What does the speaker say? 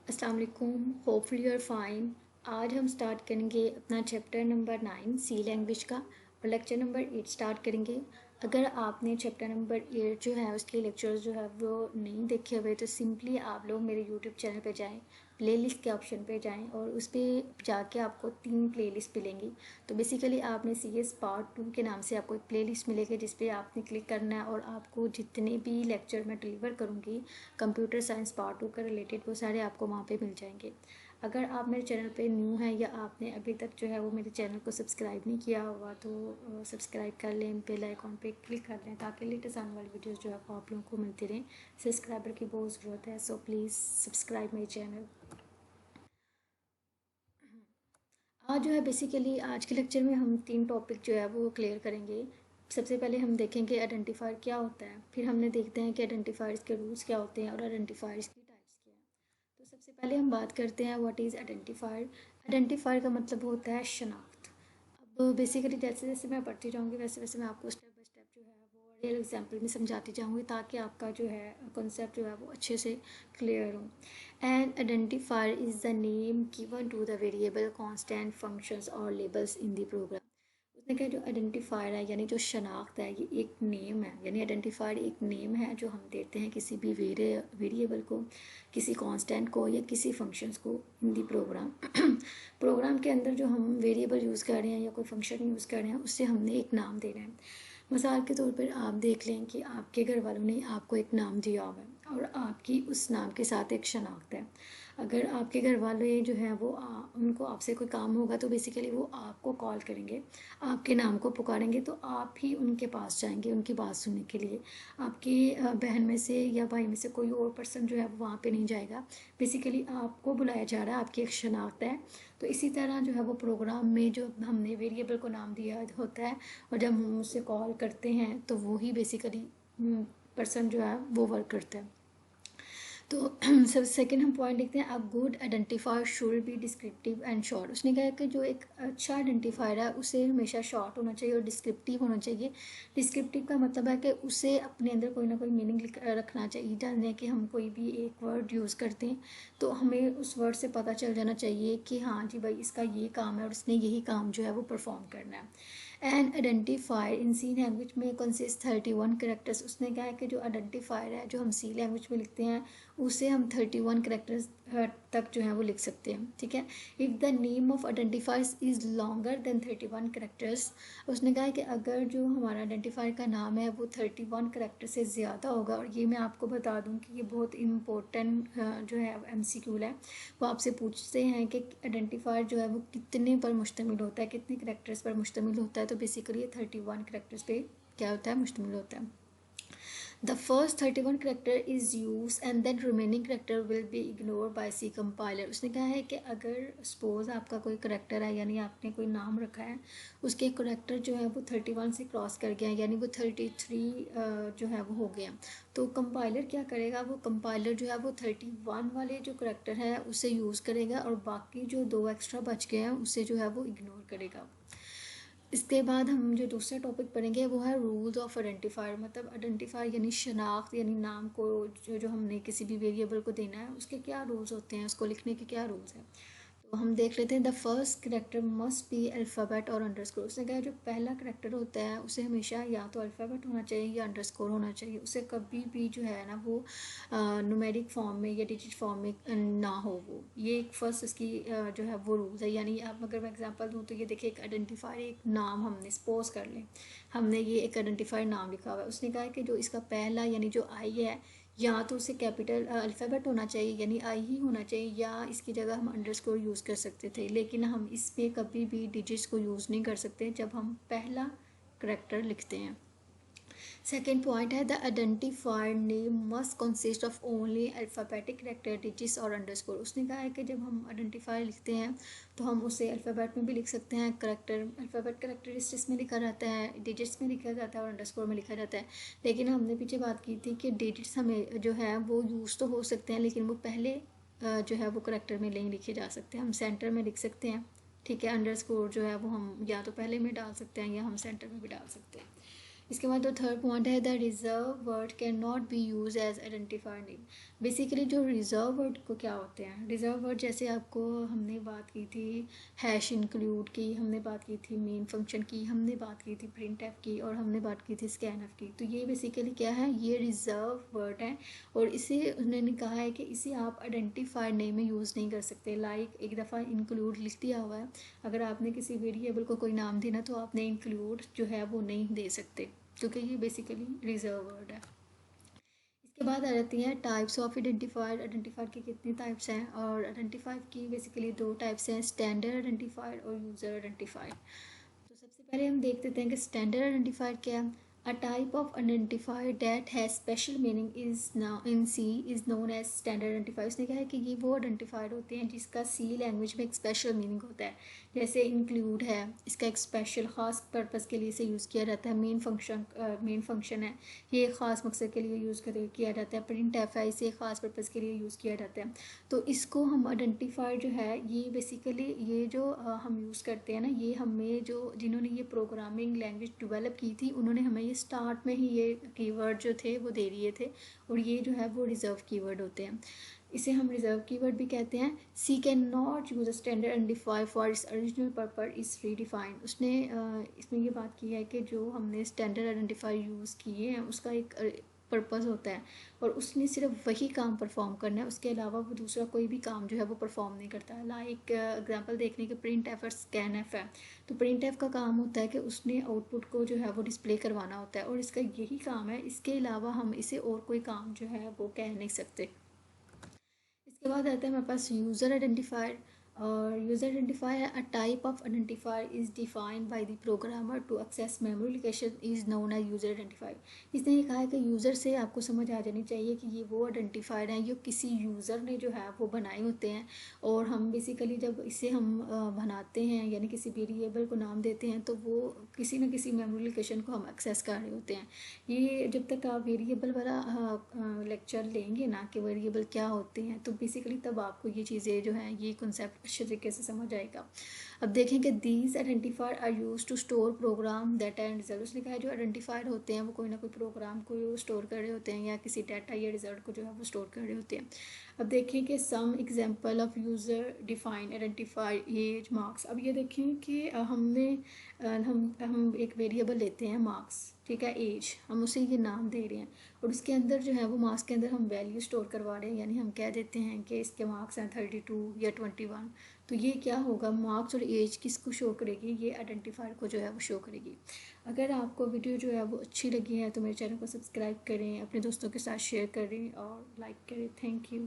अस्सलाम वालेकुम, hopefully you are fine. आज हम स्टार्ट करेंगे अपना चैप्टर नंबर 9 सी लैंग्वेज का और लेक्चर नंबर 8 स्टार्ट करेंगे। अगर आपने चैप्टर नंबर 8 जो है उसके लेक्चर्स जो है वो नहीं देखे हुए तो सिंपली आप लोग मेरे यूट्यूब चैनल पे जाएं, प्लेलिस्ट के ऑप्शन पे जाएं और उस पर जाके आपको 3 प्लेलिस्ट मिलेंगी। तो बेसिकली आपने सी एस पार्ट 2 के नाम से आपको एक प्लेलिस्ट मिलेगी जिस पे आपने क्लिक करना है और आपको जितने भी लेक्चर मैं डिलीवर करूँगी कंप्यूटर साइंस पार्ट 2 का रिलेटेड वो सारे आपको वहाँ पे मिल जाएंगे। अगर आप मेरे चैनल पे न्यू हैं या आपने अभी तक जो है वो मेरे चैनल को सब्सक्राइब नहीं किया होगा तो सब्सक्राइब कर लें, बेल आइकॉन पे क्लिक कर लें ताकि लेटेस्ट आने वाली वीडियोस जो है वो आप लोगों को मिलती रहें। सब्सक्राइबर की बहुत ज़रूरत है, सो प्लीज़ सब्सक्राइब मेरे चैनल। आज जो है बेसिकली आज के लेक्चर में हम 3 टॉपिक जो है वो क्लियर करेंगे। सबसे पहले हम देखेंगे आइडेंटिफायर क्या होता है, फिर हमने देखते हैं कि आइडेंटिफायर्स के रूल्स क्या होते हैं और आइडेंटिफायर्स की टाइप्स क्या हैं। तो सबसे पहले हम बात करते हैं व्हाट इज़ आइडेंटिफायर। आइडेंटिफायर का मतलब होता है शनाख्त। अब बेसिकली जैसे जैसे मैं पढ़ती जाऊँगी वैसे वैसे मैं आपको स्टेप बाय स्टेप जो है वो रियल एग्जांपल में समझाती जाऊँगी ताकि आपका जो है कॉन्सेप्ट जो है वो अच्छे से क्लियर हो। An identifier is the name given to the variable constant functions और लेबल्स इन द प्रोग्राम। उसने कहा जो आइडेंटिफायर है यानी जो शनाख्त है ये एक नेम है, यानी आइडेंटिफायर एक नेम है जो हम देते हैं किसी भी वेरिएबल को, किसी कांस्टेंट को या किसी फंक्शंस को इन दी प्रोग्राम। प्रोग्राम के अंदर जो हम वेरिएबल यूज़ कर रहे हैं या कोई फंक्शन यूज़ कर रहे हैं उससे हमने एक नाम देना है। मिसाल के तौर पर आप देख लें कि आपके घर वालों ने आपको एक नाम दिया हुआ है और आपकी उस नाम के साथ एक शनाख्त है। अगर आपके घर वाले जो है वो उनको आपसे कोई काम होगा तो बेसिकली वो आपको कॉल करेंगे, आपके नाम को पुकारेंगे तो आप ही उनके पास जाएंगे उनकी बात सुनने के लिए। आपकी बहन में से या भाई में से कोई और पर्सन जो है वो वहाँ पे नहीं जाएगा। बेसिकली आपको बुलाया जा रहा है, आपकी एक शनाख्त है। तो इसी तरह जो है वो प्रोग्राम में जो हमने वेरिएबल को नाम दिया होता है और जब हम उससे कॉल करते हैं तो वो ही बेसिकली पर्सन जो है वो वर्क करता है। तो सब सेकेंड हम पॉइंट देखते हैं, a good identifier should be descriptive and short. उसने कहा कि जो एक अच्छा आइडेंटिफायर है उसे हमेशा शॉर्ट होना चाहिए और डिस्क्रिप्टिव होना चाहिए। डिस्क्रिप्टिव का मतलब है कि उसे अपने अंदर कोई ना कोई मीनिंग रखना चाहिए। जाने कि हम कोई भी एक वर्ड यूज़ करते हैं तो हमें उस वर्ड से पता चल जाना चाहिए कि हाँ जी भाई इसका ये काम है और इसने यही काम जो है वो परफॉर्म करना है। And identifier in C language में कंसिस्ट 31 करेक्टर्स। उसने कहा है कि जो आइडेंटिफायर है जो हम सी लैंग्वेज में लिखते हैं उसे हम 31 करेक्टर्स तक जो है वो लिख सकते हैं, ठीक है। If the name of identifiers is longer than 31 characters. उसने कहा है कि अगर जो हमारा आइडेंटिफायर का नाम है वो 31 करेक्टर से ज़्यादा होगा, और ये मैं आपको बता दूं कि ये बहुत इम्पोर्टेंट जो है MCQ है। वो आपसे पूछते हैं कि आइडेंटिफायर जो है वो कितने पर मुश्तमिल होता है, कितने करेक्टर्स पर मुश्तमिल होता है। तो बेसिकली ये 31 करेक्टर्स पे क्या होता है, मुश्तमिल होता है। The first 31 character is used and then remaining character will be ignored by C compiler। उसने कहा है कि अगर सपोज आपका कोई करेक्टर है यानी आपने कोई नाम रखा है, उसके करेक्टर जो है वो 31 से क्रॉस कर गया यानी वो 33 जो है वो हो गया, तो कंपाइलर क्या करेगा, वो कंपाइलर जो है वो 31 वाले जो करेक्टर है उसे यूज़ करेगा और बाकी जो 2 एक्स्ट्रा बच गए हैं उसे जो है वो इग्नोर करेगा। इसके बाद हम जो दूसरा टॉपिक पढ़ेंगे वो है रूल्स ऑफ आइडेंटिफायर। मतलब आइडेंटिफायर यानी शनाख्त यानी नाम को जो हमने किसी भी वेरिएबल को देना है उसके क्या रूल्स होते हैं, उसको लिखने के क्या रूल्स हैं। तो हम देख लेते हैं। The first character must be alphabet और अंडरस्कोर। उसने कहा जो पहला करेक्टर होता है उसे हमेशा या तो अल्फ़ाबेट होना चाहिए या अंडरस्कोर होना चाहिए। उसे कभी भी जो है ना वो न्यूमेरिक फॉर्म में या डिजिट फॉर्म में ना हो। वो ये एक फर्स्ट इसकी जो है वो रूल्स है। यानी आप अगर मैं एग्जांपल दूँ तो ये देखिए एक आइडेंटिफायर एक नाम हमने सपोज कर लें, हमने ये एक आइडेंटिफायर नाम लिखा हुआ है। उसने कहा है कि जो इसका पहला यानी जो आई है या तो उसे कैपिटल अल्फ़ाबेट होना चाहिए यानी आई ही होना चाहिए या इसकी जगह हम अंडरस्कोर यूज़ कर सकते थे, लेकिन हम इस पर कभी भी डिजिट्स को यूज़ नहीं कर सकते जब हम पहला करेक्टर लिखते हैं। सेकेंड पॉइंट है the identifier name must consist of only alphabetic character digits और अंडरस्कोर। उसने कहा है कि जब हम आइडेंटिफायर लिखते हैं तो हम उसे अल्फ़ाबेट में भी लिख सकते हैं, करेक्टर अल्फ़ाबेट करेक्टरिस्टिक्स में लिखा रहता है, डिजिट्स में लिखा जाता है और अंडरस्कोर में लिखा जाता है। लेकिन हमने पीछे बात की थी कि डिजिट्स हमें जो है वो यूज़ तो हो सकते हैं लेकिन वो पहले जो है वो करेक्टर में नहीं लिखे जा सकते, हम सेंटर में लिख सकते हैं, ठीक है। अंडरस्कोर जो है वो हम या तो पहले में डाल सकते हैं या हम सेंटर में भी डाल सकते हैं। इसके बाद जो थर्ड पॉइंट है, the reserve word can not be use as identifier name. Basically जो रिजर्व वर्ड को क्या होते हैं, रिजर्व वर्ड जैसे आपको हमने बात की थी हैश इंक्लूड की, हमने बात की थी मेन फंक्शन की, हमने बात की थी प्रिंट एफ की, और हमने बात की थी स्कैन एफ की। तो ये बेसिकली क्या है, ये रिजर्व वर्ड है और इसे उन्होंने कहा है कि इसे आप आइडेंटिफायर नेम में यूज़ नहीं कर सकते। लाइक एक दफ़ा इंक्लूड लिख दिया हुआ है, अगर आपने किसी वेरिएबल को कोई नाम देना तो आपने इंक्लूड जो है वो नहीं दे सकते, क्योंकि ये बेसिकली रिजर्व वर्ड है। इसके बाद आ जाती हैं टाइप्स ऑफ आइडेंटिफायर। आइडेंटिफायर की कितनी टाइप्स हैं, और आइडेंटिफायर की बेसिकली दो टाइप्स हैं, स्टैंडर्ड आइडेंटिफायर और यूज़र आइडेंटिफायर। तो सबसे पहले हम देख लेते हैं कि स्टैंडर्ड आइडेंटिफायर क्या है। A type of identifier that has special meaning is now in C is known as standard identifier। उसने कहा है कि ये वो आइडेंटिफायर होते हैं जिसका C लैंग्वेज में एक स्पेशल मीनिंग होता है। जैसे इंक्लूड है, इसका एक स्पेशल ख़ास पर्पज़ के लिए इसे यूज़ किया जाता है। मेन फंक्शन है, ये एक ख़ास मकसद के लिए किया जाता है। प्रिंट एफ है, इसे एक ख़ास पर्पज़ के लिए यूज़ किया जाता है। तो इसको हम आइडेंटिफायर जो है ये बेसिकली ये जो हम यूज़ करते हैं ना, ये हमें जो जिन्होंने ये प्रोग्रामिंग लैंग्वेज डेवलप की थी उन्होंने हमें ये स्टार्ट में ही ये कीवर्ड जो थे वो दे दिए थे, और ये जो है वो रिजर्व कीवर्ड होते हैं। इसे हम रिजर्व कीवर्ड भी कहते हैं। C can not use a standard identifier for its original purpose is redefined. उसने इसमें ये बात की है कि जो हमने स्टैंडर्ड आइडेंटिफायर यूज़ किए हैं उसका एक पर्पज़ होता है, और उसने सिर्फ वही काम परफॉर्म करना है, उसके अलावा वो दूसरा कोई भी काम जो है वो परफॉर्म नहीं करता है। लाइक एग्जांपल देखने के प्रिंट एफ और स्कैन एफ है, तो प्रिंट एफ का काम होता है कि उसने आउटपुट को जो है वो डिस्प्ले करवाना होता है, और इसका यही काम है, इसके अलावा हम इसे और कोई काम जो है वो कह नहीं सकते। इसके बाद आता है हमारे पास यूज़र आइडेंटिफायर। और user identifier a type of identifier is defined by the programmer to access memory location is known as user identifier. इसने ये कहा है कि यूज़र से आपको समझ आ जानी चाहिए कि ये वो आइडेंटिफायर हैं जो किसी यूज़र ने जो है वो बनाए होते हैं, और हम बेसिकली जब इसे हम बनाते हैं यानी किसी वेरिएबल को नाम देते हैं तो वो किसी न किसी मेमोरी लोकेशन को हम एक्सेस कर रहे होते हैं। ये जब तक आप वेरिएबल वाला लेक्चर लेंगे ना कि वेरिएबल क्या होते हैं, तो बेसिकली तब आपको ये चीज़ें जो हैं ये कॉन्सेप्ट अच्छे तरीके से समझ आएगा। अब देखें कि these identifier are use to store program data and result. उसने कहा है जो आइडेंटिफायर होते हैं वो कोई ना कोई प्रोग्राम को स्टोर कर रहे होते हैं या किसी डाटा या रिजल्ट को जो है वो स्टोर कर रहे होते हैं। अब देखें कि some example of user defined identifier as marks. अब ये देखें कि हम एक वेरिएबल लेते हैं मार्क्स, ठीक है, एज, हम उसे ये नाम दे रहे हैं, और उसके अंदर जो है वो मार्क्स के अंदर हम वैल्यू स्टोर करवा रहे हैं, यानी हम कह देते हैं कि इसके मार्क्स हैं 32 या 21। तो ये क्या होगा, मार्क्स और एज किसको शो करेगी, ये आइडेंटिफायर को जो है वो शो करेगी। अगर आपको वीडियो जो है वो अच्छी लगी है तो मेरे चैनल को सब्सक्राइब करें, अपने दोस्तों के साथ शेयर करें और लाइक करें। Thank you.